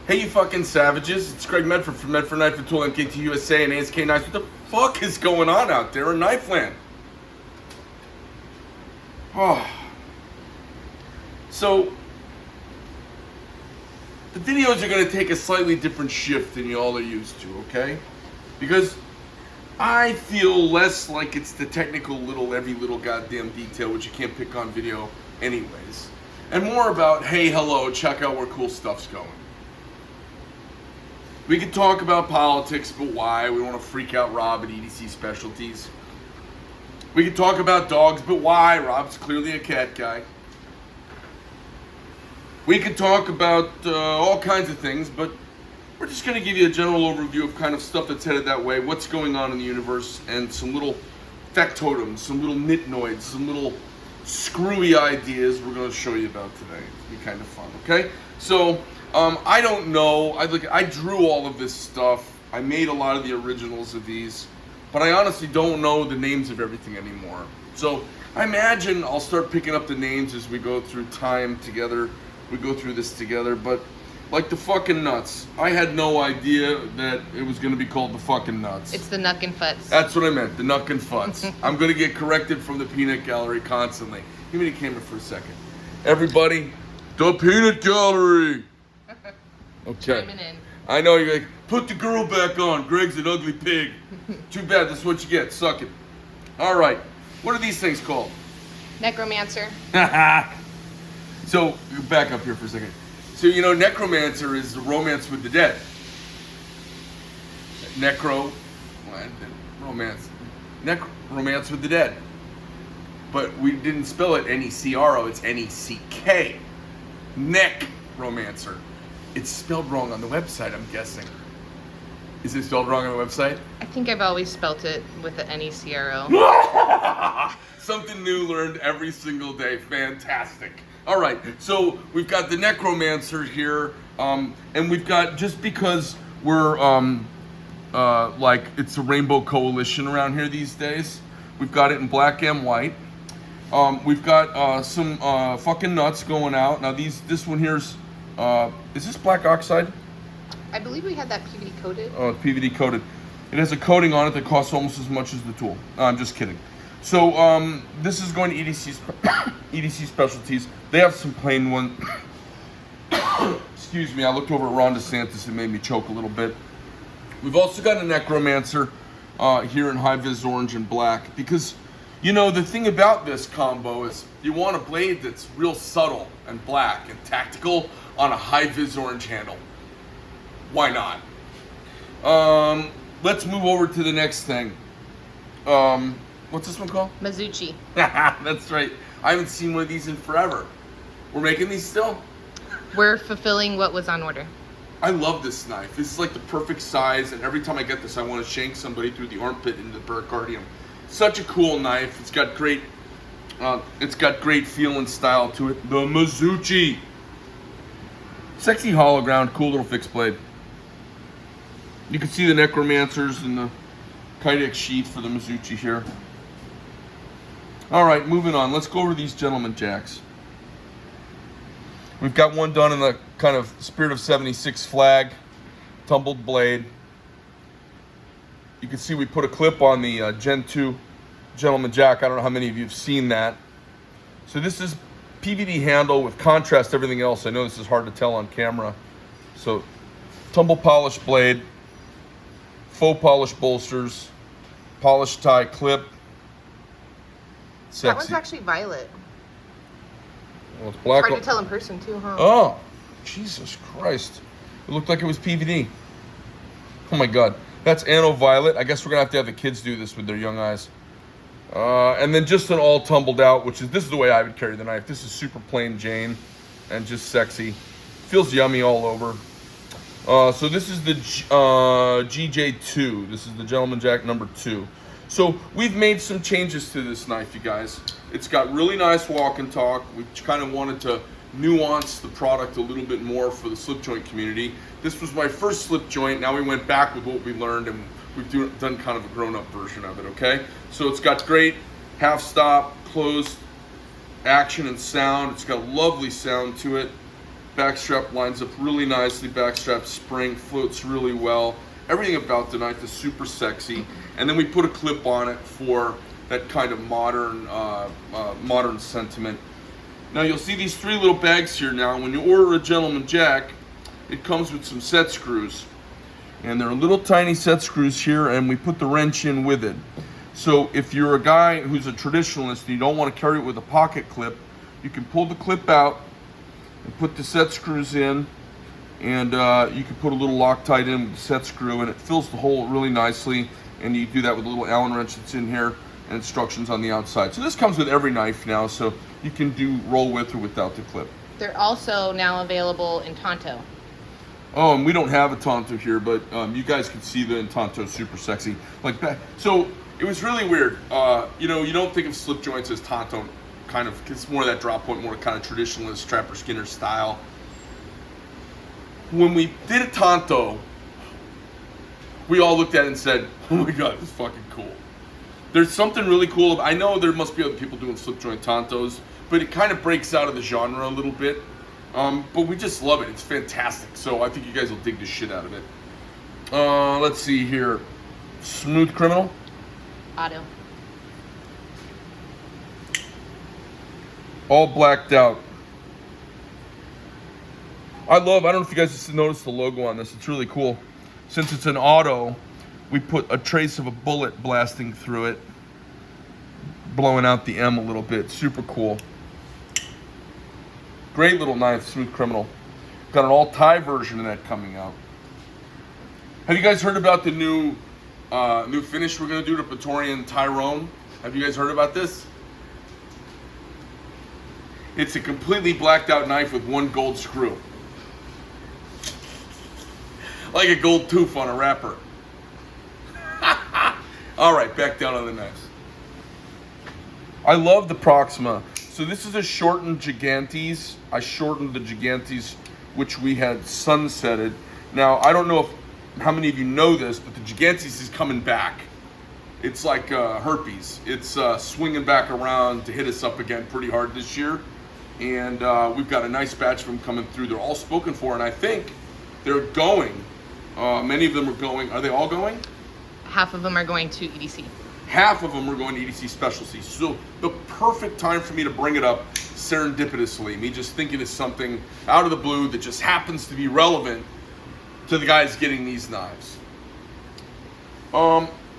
Hey, you fucking savages. It's Greg Medford from Medford Knife and Tool, MKT USA, and ASK Knives. What the fuck is going on out there in Knife Land? Oh. So, the videos are going to take a slightly different shift than you all are used to, okay? Because I feel less like it's the technical every little goddamn detail, which you can't pick on video anyways. And more about, hey, hello, check out where cool stuff's going. We could talk about politics, but why? We don't want to freak out Rob at EDC Specialties. We could talk about dogs, but why? Rob's clearly a cat guy. We could talk about all kinds of things, but we're just going to give you a general overview of kind of stuff that's headed that way, what's going on in the universe, and some little factotums, some little nitnoids, some little screwy ideas we're going to show you about today. It'll be kind of fun, okay? So, I don't know. I drew all of this stuff. I made a lot of the originals of these, but I honestly don't know the names of everything anymore. So I imagine I'll start picking up the names as we go through time together. We go through this together, but like the fucking nuts. I had no idea that it was going to be called the fucking nuts. It's the Nuck and Futs. That's what I meant, the Nuck and Futs. I'm going to get corrected from the peanut gallery constantly. Give me the camera for a second. Everybody, the peanut gallery. Okay. Chiming in. I know you're like, put the girl back on. Greg's an ugly pig. Too bad, that's what you get. Suck it. All right. What are these things called? Necromancer. So, back up here for a second. So, you know, necromancer is the romance with the dead. Romance with the dead. But we didn't spell it Necro, it's Neck. Necromancer. It's spelled wrong on the website, I'm guessing. Is it spelled wrong on the website? I think I've always spelt it with the Necro. Something new learned every single day. Fantastic. All right, so we've got the Necromancer here, and we've got, just because we're like it's a rainbow coalition around here these days, we've got it in black and white. We've got some fucking nuts going out. Now this one here's, is this black oxide? I believe we had that PVD coated. Oh, it's PVD coated. It has a coating on it that costs almost as much as the tool. No, I'm just kidding. So this is going to EDC Specialties. They have some plain ones. Excuse me, I looked over at Ron DeSantis and made me choke a little bit. We've also got a Necromancer here in high-vis orange and black, because, you know, the thing about this combo is you want a blade that's real subtle and black and tactical on a high-vis orange handle. Why not? Let's move over to the next thing. What's this one called? Mizuchi. That's right. I haven't seen one of these in forever. We're making these still? We're fulfilling what was on order. I love this knife. This is like the perfect size, and every time I get this, I want to shank somebody through the armpit into the pericardium. Such a cool knife. It's got great feel and style to it. The Mizuchi. Sexy hollow ground, cool little fixed blade. You can see the Necromancers and the Kydex sheath for the Mizuchi here. All right, moving on. Let's go over these gentleman jacks. We've got one done in the kind of Spirit of 76 flag, tumbled blade. You can see we put a clip on the Gen 2 gentleman jack. I don't know how many of you have seen that. So this is PVD handle with contrast, everything else. I know this is hard to tell on camera. So tumble polished blade, faux polished bolsters, polished tie clip. Sexy. That one's actually violet. Well, it's black. Hard to tell in person too, huh? Oh, Jesus Christ. It looked like it was PVD. Oh my God. That's Anno Violet. I guess we're going to have the kids do this with their young eyes. And then just an all tumbled out, this is the way I would carry the knife. This is super plain Jane and just sexy. Feels yummy all over. So this is the GJ2. This is the Gentleman Jack number 2. So we've made some changes to this knife, you guys. It's got really nice walk and talk. We kind of wanted to nuance the product a little bit more for the slip joint community. This was my first slip joint. Now we went back with what we learned, and we've done kind of a grown-up version of it, okay? So it's got great half stop, closed action and sound. It's got a lovely sound to it. Back strap lines up really nicely. Back strap spring floats really well. Everything about the knife is super sexy. And then we put a clip on it for that kind of modern sentiment. Now you'll see these 3 little bags here now. When you order a Gentleman Jack, it comes with some set screws. And they're little tiny set screws here, and we put the wrench in with it. So if you're a guy who's a traditionalist and you don't want to carry it with a pocket clip, you can pull the clip out and put the set screws in, and you can put a little Loctite in with the set screw, and it fills the hole really nicely. And you do that with a little Allen wrench that's in here and instructions on the outside. So this comes with every knife now, so you can do roll with or without the clip. They're also now available in Tonto. Oh, and we don't have a Tonto here, but you guys can see the Tonto super sexy. Like that. So it was really weird. You know, you don't think of slip joints as Tonto, kind of, it's more of that drop point, more kind of traditionalist Trapper Skinner style. When we did a Tonto, we all looked at it and said, oh my God, this is fucking cool. There's something really cool. I know there must be other people doing slip joint Tontos, but it kind of breaks out of the genre a little bit. But we just love it. It's fantastic. So I think you guys will dig the shit out of it. Let's see here. Smooth Criminal. Auto. All blacked out. I don't know if you guys just noticed the logo on this. It's really cool. Since it's an auto, we put a trace of a bullet blasting through it, blowing out the M a little bit. Super cool. Great little knife, Smooth Criminal. Got an all tie version of that coming out. Have you guys heard about the new finish we're gonna do to Praetorian Tyrone? Have you guys heard about this? It's a completely blacked out knife with 1 gold screw. Like a gold tooth on a wrapper. All right, back down on the knives. I love the Proxima. So this is a shortened Gigantes. I shortened the Gigantes, which we had sunsetted. Now, I don't know how many of you know this, but the Gigantes is coming back. It's like herpes. It's swinging back around to hit us up again pretty hard this year. And we've got a nice batch of them coming through. They're all spoken for, and I think they're going. Many of them are going. Are they all going? Half of them are going to EDC. Half of them are going to EDC Specialties. So the perfect time for me to bring it up serendipitously. Me just thinking of something out of the blue that just happens to be relevant to the guys getting these knives.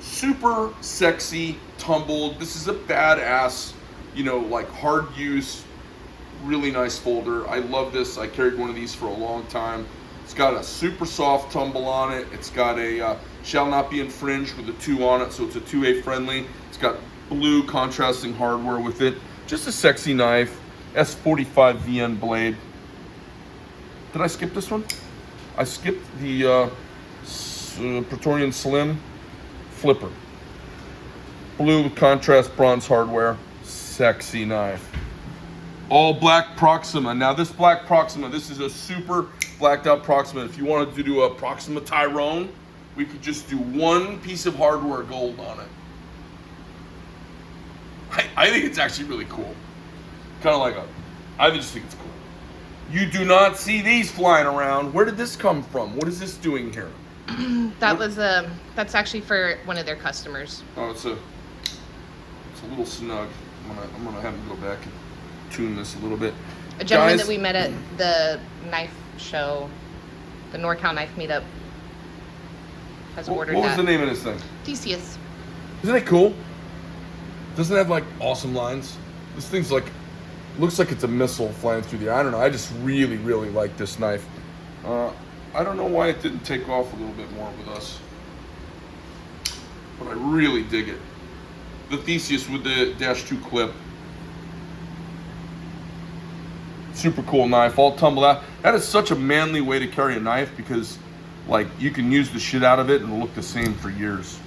Super sexy, tumbled. This is a badass, you know, like hard use, really nice folder. I love this. I carried one of these for a long time. It's got a super soft tumble on it. It's got a shall not be infringed with a 2 on it, so it's a 2A friendly. It's got blue contrasting hardware with it. Just a sexy knife. S45 VN blade. Did I skip this one? I skipped the Praetorian Slim flipper. Blue with contrast bronze hardware. Sexy knife. All black Proxima. Now this black Proxima, this is a super blacked out Proxima. If you wanted to do a Proxima Tyrone, we could just do 1 piece of hardware gold on it. I think it's actually really cool. Kind of like I just think it's cool. You do not see these flying around. Where did this come from? What is this doing here? That's actually for one of their customers. Oh, it's a little snug. I'm gonna have him go back and tune this a little bit. A gentleman Guys, that we met at the knife show, the NorCal knife meetup, has ordered what was that. the name of this thing? Theseus. Isn't it cool? Doesn't it have like awesome lines? This thing's like, looks like it's a missile flying through the air. I don't know. I just really, really like this knife. I don't know why it didn't take off a little bit more with us, but I really dig it. The Theseus with the -2 clip. Super cool knife, all tumbled out. That is such a manly way to carry a knife because, like, you can use the shit out of it and it'll look the same for years.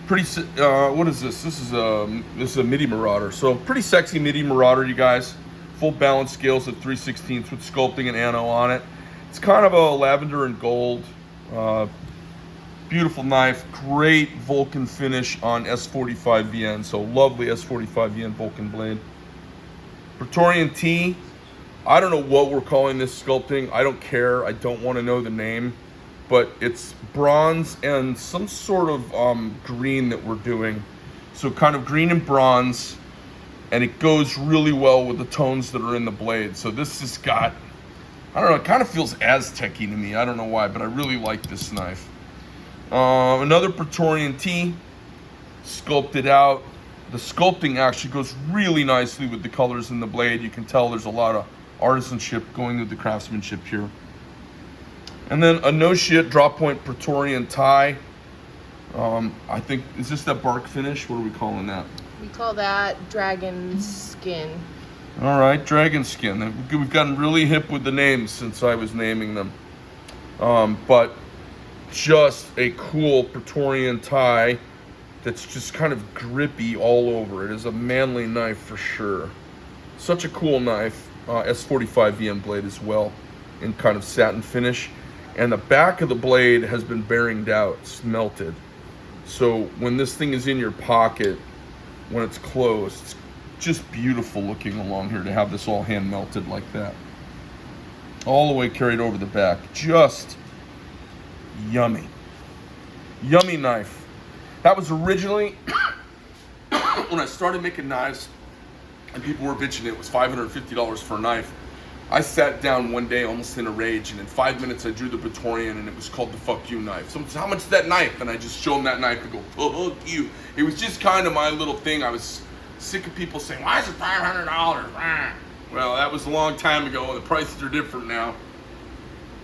Pretty, what is this? This is a MIDI Marauder. So pretty sexy MIDI Marauder, you guys. Full balance scales at 3/16 with sculpting and ano on it. It's kind of a lavender and gold. Beautiful knife, great Vulcan finish on S45 VN. So lovely S45 VN Vulcan blade. Praetorian T. I don't know what we're calling this sculpting. I don't care. I don't want to know the name. But it's bronze and some sort of green that we're doing. So kind of green and bronze. And it goes really well with the tones that are in the blade. So this has got, I don't know, it kind of feels Aztec-y to me. I don't know why, but I really like this knife. Another Praetorian T, sculpted out. The sculpting actually goes really nicely with the colors in the blade. You can tell there's a lot of artisanship going with the craftsmanship here. And then a no shit drop point Praetorian tie. I think, is this that bark finish? What are we calling that? We call that dragon skin. All right, dragon skin. We've gotten really hip with the names since I was naming them. But just a cool Praetorian tie that's just kind of grippy all over. It is a manly knife for sure. Such a cool knife. S45 VM blade as well, in kind of satin finish. And the back of the blade has been bearinged out, it's melted. So when this thing is in your pocket, when it's closed, it's just beautiful looking along here to have this all hand melted like that. All the way carried over the back. Just yummy. Yummy knife. That was originally, when I started making knives, and people were bitching it was $550 for a knife. I sat down one day almost in a rage, and in 5 minutes I drew the Praetorian, and it was called the Fuck You knife. Someone said, how much is that knife? And I just show them that knife and go, fuck you. It was just kind of my little thing. I was sick of people saying, why is it $500? Well, that was a long time ago, and the prices are different now.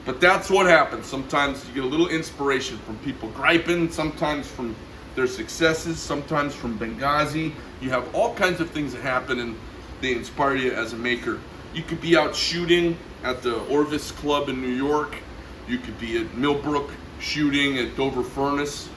But that's what happens. Sometimes you get a little inspiration from people griping, sometimes from their successes, sometimes from Benghazi. You have all kinds of things that happen, and they inspire you as a maker. You could be out shooting at the Orvis Club in New York. You could be at Millbrook shooting at Dover Furnace.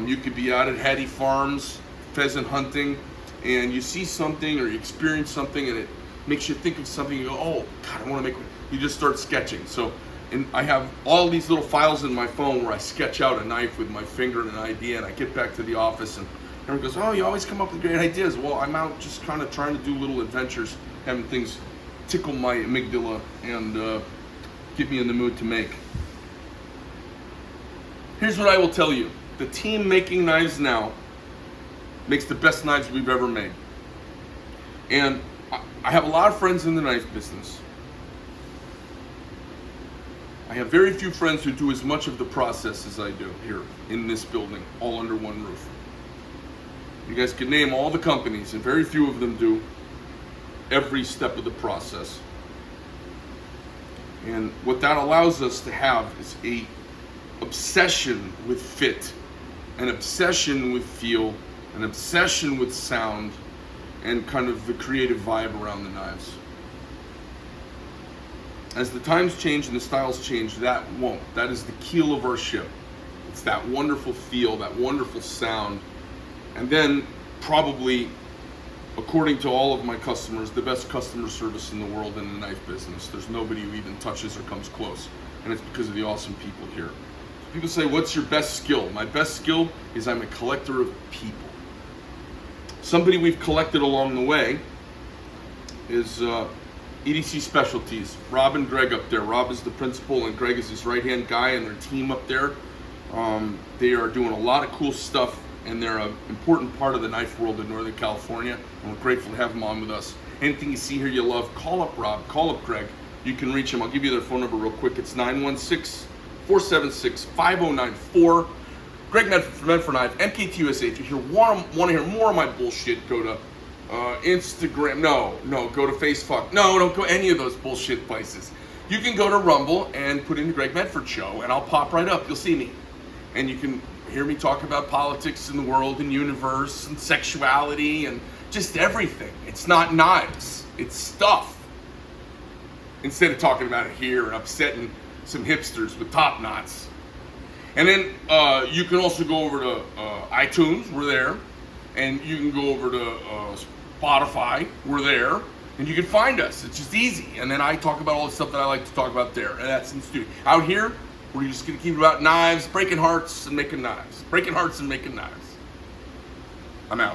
You could be out at Hattie Farms pheasant hunting, and you see something or you experience something, and it makes you think of something. You go, oh God, I want to make one. You just start sketching. So, and I have all these little files in my phone where I sketch out a knife with my finger and an idea, and I get back to the office, and everyone goes, oh, you always come up with great ideas. Well, I'm out just kind of trying to do little adventures, having things tickle my amygdala and get me in the mood to make. Here's what I will tell you. The team making knives now makes the best knives we've ever made. And I have a lot of friends in the knife business. I have very few friends who do as much of the process as I do here in this building, all under one roof. You guys can name all the companies, and very few of them do every step of the process. And what that allows us to have is a obsession with fit, an obsession with feel, an obsession with sound, and kind of the creative vibe around the knives. As the times change and the styles change, that won't. That is the keel of our ship. It's that wonderful feel, that wonderful sound, and then probably, according to all of my customers, the best customer service in the world in the knife business. There's nobody who even touches or comes close, and it's because of the awesome people here. People say, what's your best skill? My best skill is I'm a collector of people. Somebody we've collected along the way is EDC Specialties. Rob and Greg up there. Rob is the principal and Greg is his right-hand guy, and their team up there. They are doing a lot of cool stuff, and they're an important part of the knife world in Northern California, and we're grateful to have them on with us. Anything you see here you love, call up Rob, call up Greg. You can reach them. I'll give you their phone number real quick. It's 916-476-5094. Greg Medford from Medford Knife, MKTUSA. If you want to hear more of my bullshit, go to Instagram. No, go to Facebook. No, don't go any of those bullshit places. You can go to Rumble and put in the Greg Medford Show, and I'll pop right up. You'll see me. And you can hear me talk about politics in the world and universe and sexuality and just everything. It's not knives. It's stuff. Instead of talking about it here and upsetting some hipsters with top knots. And then you can also go over to iTunes. We're there. And you can go over to Spotify. We're there. And you can find us. It's just easy. And then I talk about all the stuff that I like to talk about there. And that's in the studio. Out here, we're just going to keep it about knives, breaking hearts and making knives. Breaking hearts and making knives. I'm out.